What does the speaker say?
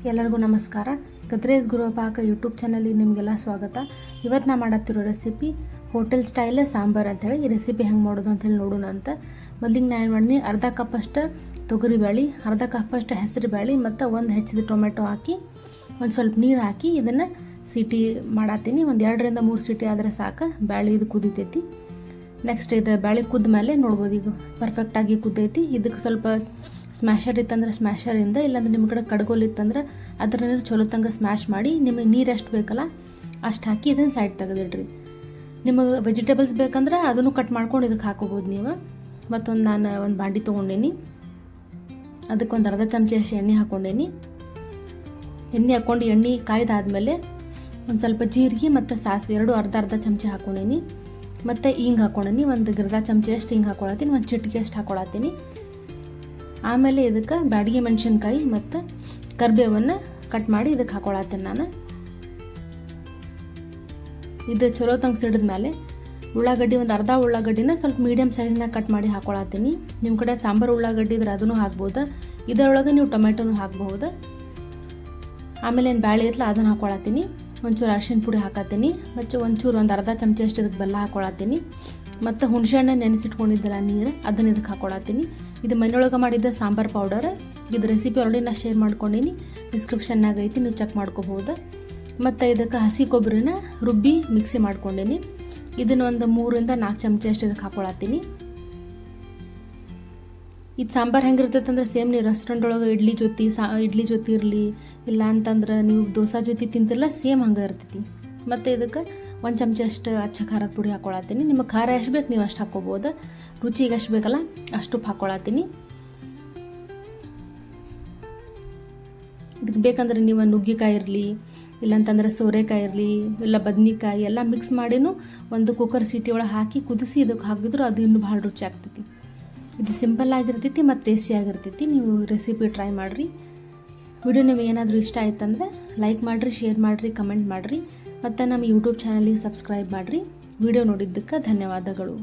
ಎಲ್ಲರಿಗೂ ನಮಸ್ಕಾರ. ಗದ್ರೇಜ್ ಗುರುಪಾಕ ಯೂಟ್ಯೂಬ್ ಚಾನಲ್ಗೆ ನಿಮಗೆಲ್ಲ ಸ್ವಾಗತ. ಇವತ್ತು ನಾ ಮಾಡತ್ತಿರೋ ರೆಸಿಪಿ ಹೋಟೆಲ್ ಸ್ಟೈಲ್ ಸಾಂಬಾರು ಅಂಥೇಳಿ. ಈ ರೆಸಿಪಿ ಹೆಂಗೆ ಮಾಡೋದು ಅಂಥೇಳಿ ನೋಡೋಣ ಅಂತ. ಮೊದಲಿಗೆ ನಾನು ಏನು ಮಾಡೀನಿ, ಅರ್ಧ ಕಪ್ಪಷ್ಟು ತೊಗರಿಬೇಳೆ, ಅರ್ಧ ಕಪ್ಪಷ್ಟು ಹೆಸರು ಬೇಳೆ ಮತ್ತು ಒಂದು ಹೆಚ್ಚಿದ ಟೊಮೆಟೊ ಹಾಕಿ ಒಂದು ಸ್ವಲ್ಪ ನೀರು ಹಾಕಿ ಇದನ್ನು ಸೀಟಿ ಮಾಡತ್ತೀನಿ. ಒಂದು 2-3 ಸೀಟಿ ಆದರೆ ಸಾಕು, ಬೇಳೆ ಇದು ಕುದಿತೈತಿ. ನೆಕ್ಸ್ಟ್ ಇದು ಬೇಳೆ ಕುದ್ದ ಮೇಲೆ ನೋಡ್ಬೋದು, ಈಗ ಪರ್ಫೆಕ್ಟಾಗಿ ಕುದ್ದೈತಿ. ಇದಕ್ಕೆ ಸ್ವಲ್ಪ ಸ್ಮ್ಯಾಶರ್ ಇತ್ತಂದ್ರೆ ಸ್ಮ್ಯಾಶರಿಂದ, ಇಲ್ಲಾಂದ್ರೆ ನಿಮ್ಮ ಕಡೆ ಕಡ್ಗೋಲ್ ಇತ್ತಂದ್ರೆ ಅದರ ನೀರು ಚಲೋ ತಂಗ ಸ್ಮ್ಯಾಶ್ ಮಾಡಿ ನಿಮಗೆ ನೀರು ಎಷ್ಟು ಬೇಕಲ್ಲ ಅಷ್ಟು ಹಾಕಿ ಇದನ್ನು ಸೈಡ್ ತೆಗೆದಿಡ್ರಿ. ನಿಮಗೆ ವೆಜಿಟೇಬಲ್ಸ್ ಬೇಕಂದ್ರೆ ಅದನ್ನು ಕಟ್ ಮಾಡ್ಕೊಂಡು ಇದಕ್ಕೆ ಹಾಕೋಬೋದು ನೀವು. ಮತ್ತೊಂದು ನಾನು ಒಂದು ಬಾಂಡಿ ತೊಗೊಂಡೇನಿ, ಅದಕ್ಕೆ ಒಂದು ಅರ್ಧ ಚಮಚ ಅಷ್ಟು ಎಣ್ಣೆ ಹಾಕ್ಕೊಂಡೇನಿ. ಎಣ್ಣೆ ಹಾಕ್ಕೊಂಡು ಎಣ್ಣೆ ಕಾಯ್ದಾದ್ಮೇಲೆ ಒಂದು ಸ್ವಲ್ಪ ಜೀರಿಗೆ ಮತ್ತು ಸಾಸಿವೆ ಎರಡು ಅರ್ಧ ಚಮಚ ಹಾಕ್ಕೊಂಡೇನಿ. ಮತ್ತು ಹಿಂಗೆ ಹಾಕ್ಕೊಂಡೇನಿ, ಒಂದು ಅರ್ಧ ಚಮಚ ಅಷ್ಟು ಹಿಂಗೆ ಹಾಕ್ಕೊಳತ್ತೀನಿ, ಒಂದು ಚಿಟಿಕೆ ಅಷ್ಟು ಹಾಕ್ಕೊಳತ್ತೀನಿ. ಆಮೇಲೆ ಇದಕ್ಕೆ ಬ್ಯಾಡಗಿ ಮೆಣಸಿನ್ಕಾಯಿ ಮತ್ತು ಕರಿಬೇವನ್ನು ಕಟ್ ಮಾಡಿ ಇದಕ್ಕೆ ಹಾಕ್ಕೊಳತ್ತೀನಿ ನಾನು. ಇದು ಚಲೋ ತಂಗ ಸಿಡಿದ ಮೇಲೆ ಉಳ್ಳಾಗಡ್ಡಿ ಒಂದು ಅರ್ಧ ಉಳ್ಳಾಗಡ್ಡಿನ ಸ್ವಲ್ಪ ಮೀಡಿಯಮ್ ಸೈಜ್ನಾಗ ಕಟ್ ಮಾಡಿ ಹಾಕ್ಕೊಳತ್ತೀನಿ. ನಿಮ್ಮ ಕಡೆ ಸಾಂಬಾರು ಉಳ್ಳಾಗಡ್ಡಿ ಇದ್ರೆ ಅದನ್ನು ಹಾಕ್ಬೋದು, ಇದರೊಳಗೆ ನೀವು ಟೊಮೆಟೊನು ಹಾಕ್ಬಹುದು. ಆಮೇಲೆ ಏನು ಬ್ಯಾಳೆ ಇರಲ್ಲ ಅದನ್ನು ಹಾಕ್ಕೊಳತ್ತೀನಿ. ಒಂಚೂರು ಅರಿಶಿನ ಪುಡಿ ಹಾಕತ್ತೀನಿ, ಮತ್ತು ಒಂದು ಅರ್ಧ ಚಮಚ ಅಷ್ಟು ಇದಕ್ಕೆ ಬೆಲ್ಲ ಹಾಕ್ಕೊಳತ್ತೀನಿ. ಮತ್ತು ಹುಣಸೆಹಣ್ಣು ನೆನೆಸಿಟ್ಕೊಂಡಿದ್ದಲ್ಲ ನೀರು, ಅದನ್ನು ಇದಕ್ಕೆ ಹಾಕ್ಕೊಳತ್ತೀನಿ. ಇದು ಮನೆಯೊಳಗೆ ಮಾಡಿದ್ದ ಸಾಂಬಾರು ಪೌಡರ್. ಇದು ರೆಸಿಪಿ ಆಲ್ರೆಡಿ ನಾನು ಶೇರ್ ಮಾಡ್ಕೊಂಡೀನಿ, ಡಿಸ್ಕ್ರಿಪ್ಷನ್ನಾಗ ಐತಿ, ನೀವು ಚೆಕ್ ಮಾಡ್ಕೋಬೋದು. ಮತ್ತು ಇದಕ್ಕೆ ಹಸಿ ಕೊಬ್ಬರಿನ ರುಬ್ಬಿ ಮಿಕ್ಸಿ ಮಾಡ್ಕೊಂಡೀನಿ. ಇದನ್ನು ಒಂದು 3-4 ಚಮಚ ಅಷ್ಟು ಇದಕ್ಕೆ ಹಾಕ್ಕೊಳತ್ತೀನಿ. ಇದು ಸಾಂಬಾರು ಹೆಂಗಿರ್ತೈತೆ ಅಂದ್ರೆ ಸೇಮ್ ನೀವು ರೆಸ್ಟೋರೆಂಟ್ ಒಳಗೆ ಇಡ್ಲಿ ಜೊತೆ ಇರಲಿ, ಇಲ್ಲ ಅಂತಂದ್ರೆ ನೀವು ದೋಸೆ ಜೊತೆ ತಿಂತಿರಲ್ಲ, ಸೇಮ್ ಹಂಗೆ ಇರ್ತೈತಿ. ಮತ್ತು ಇದಕ್ಕೆ 1 ಚಮಚ ಅಷ್ಟು ಅಚ್ಚ ಖಾರದ ಪುಡಿ ಹಾಕ್ಕೊಳತ್ತೀನಿ. ನಿಮಗೆ ಖಾರ ಎಷ್ಟು ಬೇಕು ನೀವು ಅಷ್ಟು ಹಾಕ್ಕೋಬೋದು, ರುಚಿಗೆ ಎಷ್ಟು ಬೇಕಲ್ಲ ಅಷ್ಟು ಹಾಕ್ಕೊಳತ್ತೀನಿ. ಇದಕ್ಕೆ ಬೇಕಂದ್ರೆ ನೀವು ನುಗ್ಗಿಕಾಯಿ ಇರಲಿ, ಇಲ್ಲಾಂತಂದ್ರೆ ಸೋರೆಕಾಯಿ ಇರಲಿ, ಇಲ್ಲ ಬದ್ನಿಕಾಯಿ ಎಲ್ಲ ಮಿಕ್ಸ್ ಮಾಡಿನೂ ಒಂದು ಕುಕ್ಕರ್ ಸೀಟಿ ಒಳಗೆ ಹಾಕಿ ಕುದಿಸಿ ಇದಕ್ಕೆ ಹಾಕಿದ್ರು ಅದು ಇನ್ನೂ ಭಾಳ ರುಚಿ ಆಗ್ತೈತಿ. ಇದು ಸಿಂಪಲ್ ಆಗಿರ್ತೈತಿ ಮತ್ತು ಟೇಸ್ಟಿ ಆಗಿರ್ತೈತಿ. ನೀವು ರೆಸಿಪಿ ಟ್ರೈ ಮಾಡಿರಿ. ವಿಡಿಯೋ ನಿಮಗೆ ಏನಾದರೂ ಇಷ್ಟ ಆಯ್ತಂದ್ರೆ ಲೈಕ್ ಮಾಡಿರಿ, ಶೇರ್ ಮಾಡಿರಿ, ಕಮೆಂಟ್ ಮಾಡಿರಿ, ಮತ್ತು ನಮ್ಮ ಯೂಟ್ಯೂಬ್ ಚಾನಲಿಗೆ ಸಬ್ಸ್ಕ್ರೈಬ್ ಮಾಡಿರಿ. ವಿಡಿಯೋ ನೋಡಿದ್ದಕ್ಕೆ ಧನ್ಯವಾದಗಳು.